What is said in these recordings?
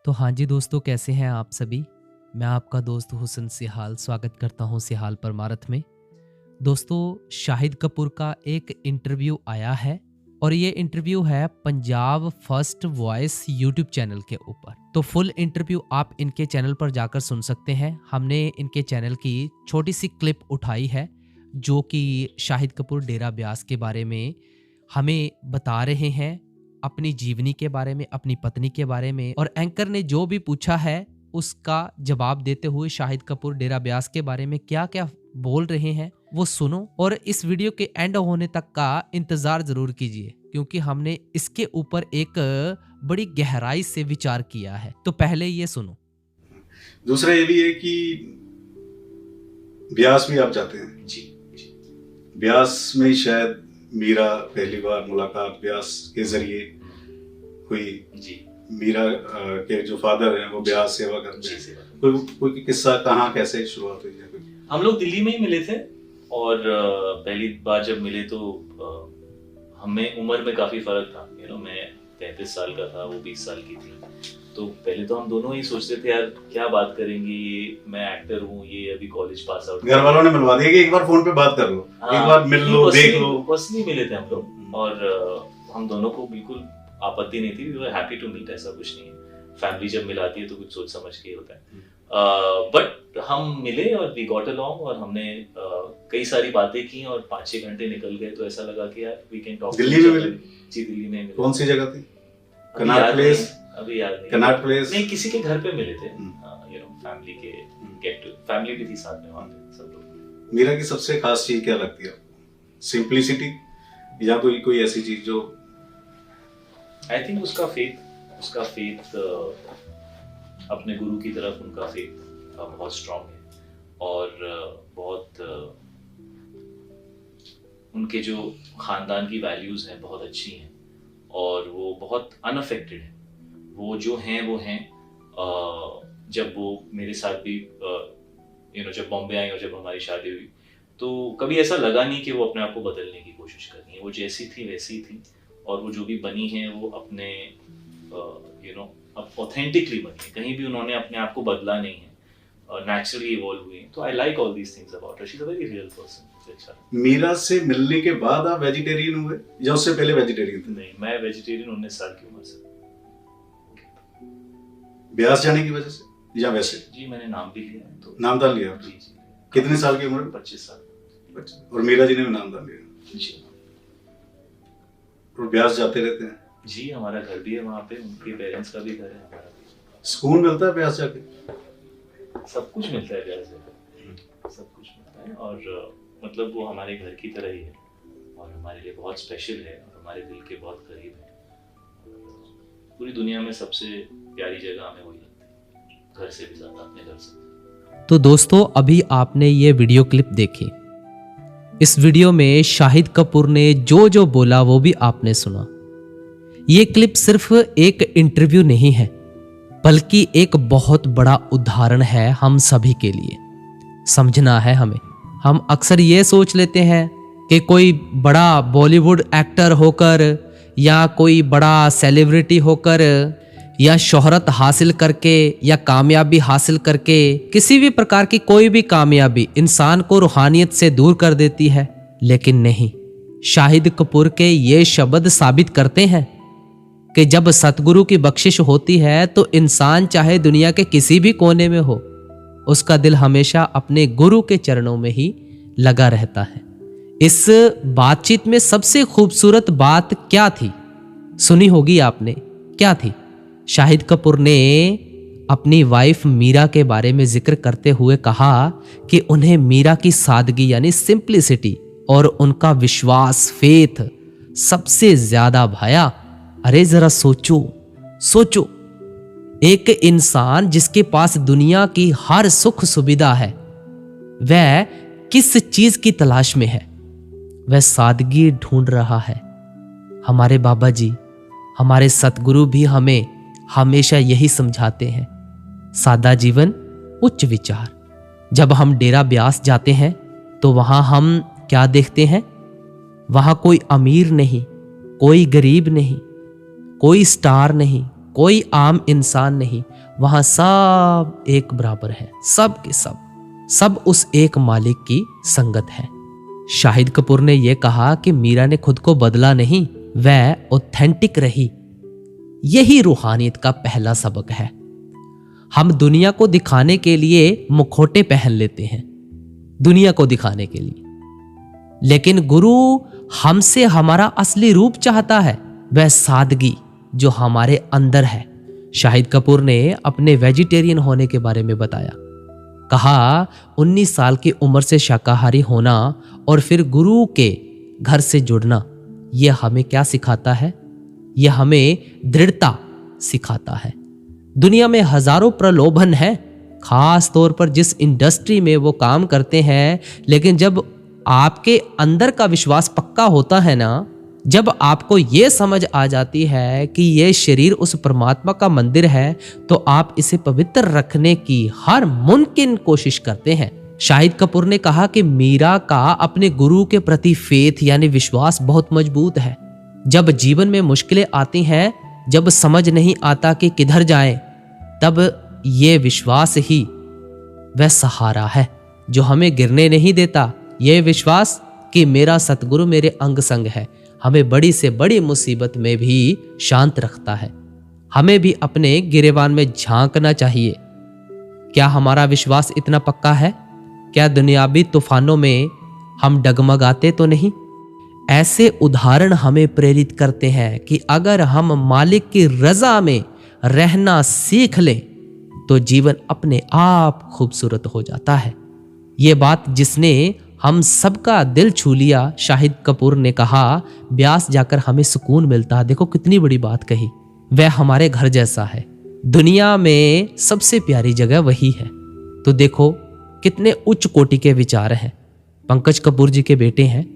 तो हाँ जी दोस्तों, कैसे हैं आप सभी। मैं आपका दोस्त हुसन सिहाल स्वागत करता हूँ सिहाल परमारथ में। दोस्तों, शाहिद कपूर का एक इंटरव्यू आया है और ये इंटरव्यू है Punjab first voice YouTube channel के ऊपर। तो फुल इंटरव्यू आप इनके चैनल पर जाकर सुन सकते हैं। हमने इनके चैनल की छोटी सी क्लिप उठाई है जो कि शाहिद कपूर डेरा ब्यास के बारे में हमें बता रहे हैं, अपनी जीवनी के बारे में, अपनी पत्नी के बारे में, और एंकर ने जो भी पूछा है उसका जवाब देते हुए शाहिद कपूर डेरा ब्यास के बारे में क्या क्या बोल रहे हैं वो सुनो। और इस वीडियो के एंड होने तक का इंतजार जरूर कीजिए क्योंकि हमने इसके ऊपर एक बड़ी गहराई से विचार किया है। तो पहले ये सुनो। दूसरा ये भी है कि ब्यास भी आप जाते हैं जी। ब्यास में ही शायद मीरा पहली बार मुलाकात ब्यास के जरिए हुई जी। मीरा के जो फादर हैं वो ब्यास सेवा करते हैं। कोई किस्सा कहाँ कैसे शुरुआत हुई है? हम लोग दिल्ली में ही मिले थे और पहली बार जब मिले तो हमें उम्र में काफी फर्क था। मैं 33 साल का था, वो 20 साल की थी। तो पहले तो हम दोनों ही सोचते थे यार क्या बात करेंगे, मैं एक्टर हूँ, ये अभी कॉलेज पास आउट। घर वालों ने मिलवा दिया कि एक बार फोन पे बात कर लो, एक बार मिल लो, देख लो। पर्सनली मिले थे हम लोग और हम दोनों को बिल्कुल आपत्ति नहीं थी। We were happy to meet, ऐसा कुछ नहीं है। फैमिली जब मिलाती है तो कुछ सोच समझ के होता है। बट हम मिले और वी गॉट अलोंग और हमने कई सारी बातें की और 5-6 घंटे निकल गए। तो ऐसा लगा कि यार वी कैन टॉक। दिल्ली में मिले? जी, दिल्ली में मिले। कौन सी जगह थी? Connaught place? अभी याद नहीं। कनाट प्लेस नहीं, किसी के घर पे मिले थे। फैमिली के गेट टू, फैमिली भी थी साथ में वहाँ पे सब लोग। मीरा की सबसे खास चीज क्या लगती है आपको? सिंप्लिसिटी या कोई ऐसी चीज जो? आई थिंक उसका फेथ अपने गुरु की तरफ उनका फेथ बहुत स्ट्रांग है और बहुत उनके जो खानदान की वैल्यूज हैं बहुत अच्छी हैं और वो बहुत अनअफेक्टेड है। वो जो हैं वो हैं। जब वो मेरे साथ भी जब बॉम्बे आई और जब हमारी शादी हुई तो कभी ऐसा लगा नहीं कि वो अपने आप को बदलने की कोशिश कर रही है। वो जैसी थी वैसी थी और वो जो भी बनी है वो अपने ऑथेंटिकली बनी है। कहीं भी उन्होंने अपने आप को बदला नहीं है, नेचुरली इवॉल्व हुई। तो I like all these things about her. She is a very real person. अच्छा, मीरा से मिलने के बाद आप वेजिटेरियन हुए या उससे पहले वेजिटेरियन थे? नहीं, मैं वेजिटेरियन 19 साल की उम्र से। ब्यास जाने की वजह से या वैसे? जी, मैंने नाम भी लिया है। तो नामदान लिया? जी जी। कितने साल की उम्र? 25 साल। और मीरा जी ने भी नामदान लिया? जी। और ब्यास जाते रहते हैं? जी, हमारा घर भी है वहाँ पे, उनके पेरेंट्स का भी घर है, हमारा भी। सुकून मिलता है ब्यास जाके? सब कुछ मिलता है ब्यास जाके, सब कुछ मिलता है और मतलब वो हमारे घर की तरह ही है और हमारे लिए बहुत स्पेशल है और हमारे दिल के बहुत करीब है। पूरी दुनिया में सबसे प्यारी जगह हमें वही लगती है, घर से भी ज्यादा, अपने घर से। तो दोस्तों, अभी आपने ये वीडियो क्लिप देखी। इस वीडियो में शाहिद कपूर ने जो जो बोला वो भी आपने सुना। ये क्लिप सिर्फ एक इंटरव्यू नहीं है बल्कि एक बहुत बड़ा उदाहरण है हम सभी के लिए। समझना है हमें। हम अक्सर ये सोच लेते हैं कि कोई बड़ा बॉलीवुड एक्टर होकर या कोई बड़ा सेलिब्रिटी होकर या शोहरत हासिल करके या कामयाबी हासिल करके, किसी भी प्रकार की कोई भी कामयाबी इंसान को रूहानियत से दूर कर देती है। लेकिन नहीं, शाहिद कपूर के ये शब्द साबित करते हैं कि जब सतगुरु की बख्शिश होती है तो इंसान चाहे दुनिया के किसी भी कोने में हो, उसका दिल हमेशा अपने गुरु के चरणों में ही लगा रहता है। इस बातचीत में सबसे खूबसूरत बात क्या थी, सुनी होगी आपने। क्या थी? शाहिद कपूर ने अपनी वाइफ मीरा के बारे में जिक्र करते हुए कहा कि उन्हें मीरा की सादगी यानी सिंप्लिसिटी और उनका विश्वास, फेथ सबसे ज्यादा भाया। अरे जरा सोचो, एक इंसान जिसके पास दुनिया की हर सुख सुविधा है, वह किस चीज की तलाश में है? वह सादगी ढूंढ रहा है। हमारे बाबा जी, हमारे सतगुरु भी हमें हमेशा यही समझाते हैं, सादा जीवन उच्च विचार। जब हम डेरा ब्यास जाते हैं तो वहां हम क्या देखते हैं? वहां कोई अमीर नहीं, कोई गरीब नहीं, कोई स्टार नहीं, कोई आम इंसान नहीं, वहां सब एक बराबर है, सब के सब उस एक मालिक की संगत है। शाहिद कपूर ने यह कहा कि मीरा ने खुद को बदला नहीं, वह ऑथेंटिक रही। यही रूहानियत का पहला सबक है। हम दुनिया को दिखाने के लिए मुखौटे पहन लेते हैं, दुनिया को दिखाने के लिए, लेकिन गुरु हमसे हमारा असली रूप चाहता है, वह सादगी जो हमारे अंदर है। शाहिद कपूर ने अपने वेजिटेरियन होने के बारे में बताया। कहा 19 साल की उम्र से शाकाहारी होना और फिर गुरु के घर से जुड़ना, यह हमें क्या सिखाता है? यह हमें दृढ़ता सिखाता है। दुनिया में हजारों प्रलोभन हैं, खास तौर पर जिस इंडस्ट्री में वो काम करते हैं, लेकिन जब आपके अंदर का विश्वास पक्का होता है ना, जब आपको ये समझ आ जाती है कि ये शरीर उस परमात्मा का मंदिर है, तो आप इसे पवित्र रखने की हर मुमकिन कोशिश करते हैं। शाहिद कपूर ने कहा कि मीरा का अपने गुरु के प्रति फेथ यानी विश्वास बहुत मजबूत है। जब जीवन में मुश्किलें आती हैं, जब समझ नहीं आता कि किधर जाएं, तब ये विश्वास ही वह सहारा है जो हमें गिरने नहीं देता। यह विश्वास कि मेरा सतगुरु मेरे अंग संग है, हमें बड़ी से बड़ी मुसीबत में भी शांत रखता है। हमें भी अपने गिरेबान में झांकना चाहिए। क्या हमारा विश्वास इतना पक्का है? क्या दुनियावी तूफानों में हम डगमगाते तो नहीं? ऐसे उदाहरण हमें प्रेरित करते हैं कि अगर हम मालिक की रजा में रहना सीख लें तो जीवन अपने आप खूबसूरत हो जाता है। ये बात जिसने हम सबका दिल छू लिया, शाहिद कपूर ने कहा ब्यास जाकर हमें सुकून मिलता है। देखो कितनी बड़ी बात कही। वह हमारे घर जैसा है, दुनिया में सबसे प्यारी जगह वही है। तो देखो कितने उच्च कोटि के विचार हैं। पंकज कपूर जी के बेटे हैं।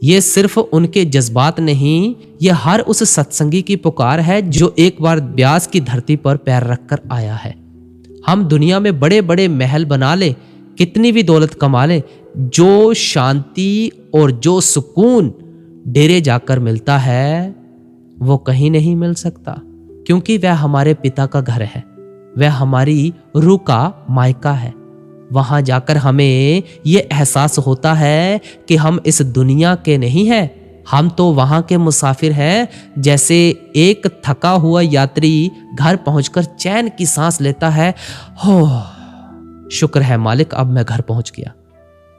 ये सिर्फ उनके जज्बात नहीं, ये हर उस सत्संगी की पुकार है जो एक बार ब्यास की धरती पर पैर रखकर आया है। हम दुनिया में बड़े बड़े महल बना ले, कितनी भी दौलत कमा ले, जो शांति और जो सुकून डेरे जाकर मिलता है वो कहीं नहीं मिल सकता, क्योंकि वह हमारे पिता का घर है, वह हमारी रूह का मायका है। वहां जाकर हमें ये एहसास होता है कि हम इस दुनिया के नहीं हैं, हम तो वहां के मुसाफिर हैं। जैसे एक थका हुआ यात्री घर पहुंचकर चैन की सांस लेता है, हो शुक्र है मालिक, अब मैं घर पहुंच गया।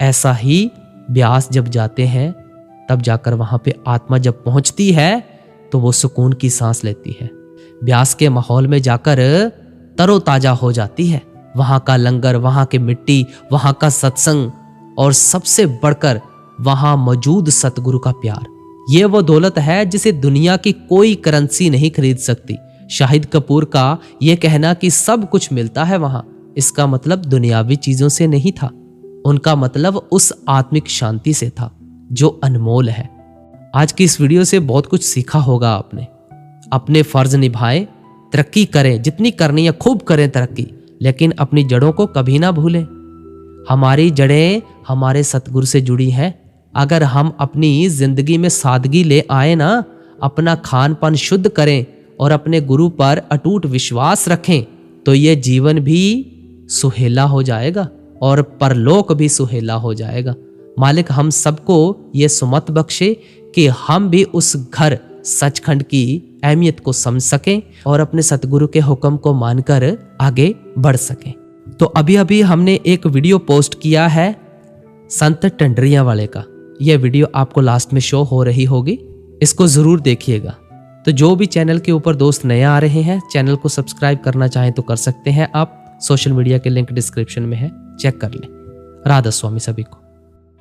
ऐसा ही ब्यास जब जाते हैं तब जाकर वहां पे आत्मा जब पहुंचती है तो वो सुकून की सांस लेती है। ब्यास के माहौल में जाकर तरोताजा हो जाती है। वहां का लंगर, वहां की मिट्टी, वहां का सत्संग और सबसे बढ़कर वहां मौजूद सतगुरु का प्यार, ये वो दौलत है जिसे दुनिया की कोई करेंसी नहीं खरीद सकती। शाहिद कपूर का ये कहना कि सब कुछ मिलता है वहां, इसका मतलब दुनियावी चीजों से नहीं था, उनका मतलब उस आत्मिक शांति से था जो अनमोल है। आज की इस वीडियो से बहुत कुछ सीखा होगा आपने। अपने फर्ज निभाएं, तरक्की करें, जितनी करनी है खूब करें तरक्की, लेकिन अपनी जड़ों को कभी ना भूलें। हमारी जड़ें हमारे सतगुरु से जुड़ी हैं। अगर हम अपनी जिंदगी में सादगी ले आए ना, अपना खान पान शुद्ध करें और अपने गुरु पर अटूट विश्वास रखें, तो ये जीवन भी सुहेला हो जाएगा और परलोक भी सुहेला हो जाएगा। मालिक हम सबको ये सुमत बख्शे कि हम भी उस घर सचखंड की अहमियत को समझ सकें और अपने सतगुरु के हुक्म को मानकर आगे बढ़ सकें। तो अभी अभी हमने एक वीडियो पोस्ट किया है संत टंडरिया वाले का। यह वीडियो आपको लास्ट में शो हो रही होगी, इसको जरूर देखिएगा। तो जो भी चैनल के ऊपर दोस्त नए आ रहे हैं, चैनल को सब्सक्राइब करना चाहें तो कर सकते हैं आप। सोशल मीडिया के लिंक डिस्क्रिप्शन में है, चेक कर लें। राधा स्वामी सभी को।